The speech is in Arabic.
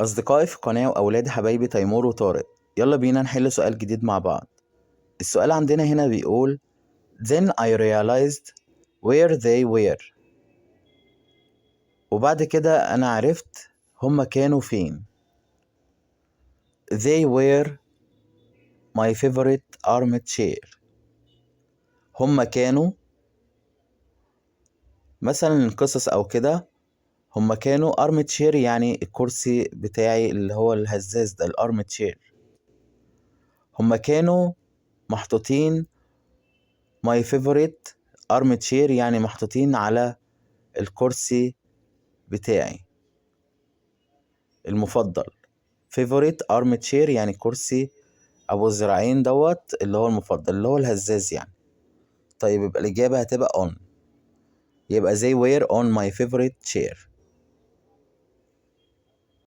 أصدقائي في القناة وأولاد حبايبي تيمور وطارق، يلا بينا نحل سؤال جديد مع بعض. السؤال عندنا هنا بيقول Then I realized where they were. وبعد كده أنا عرفت هما كانوا فين. They were my favorite armchair. هما كانوا مثلا القصص أو كده، هما كانوا armchair يعني الكرسي بتاعي اللي هو الهزاز ده الارمتشير. هما كانوا محطوطين my favorite armchair يعني محطوطين على الكرسي بتاعي المفضل. favorite armchair يعني كرسي ابو الذراعين دوت اللي هو المفضل اللي هو الهزاز يعني. طيب يبقى الإجابة هتبقى on، يبقى they were on my favorite chair.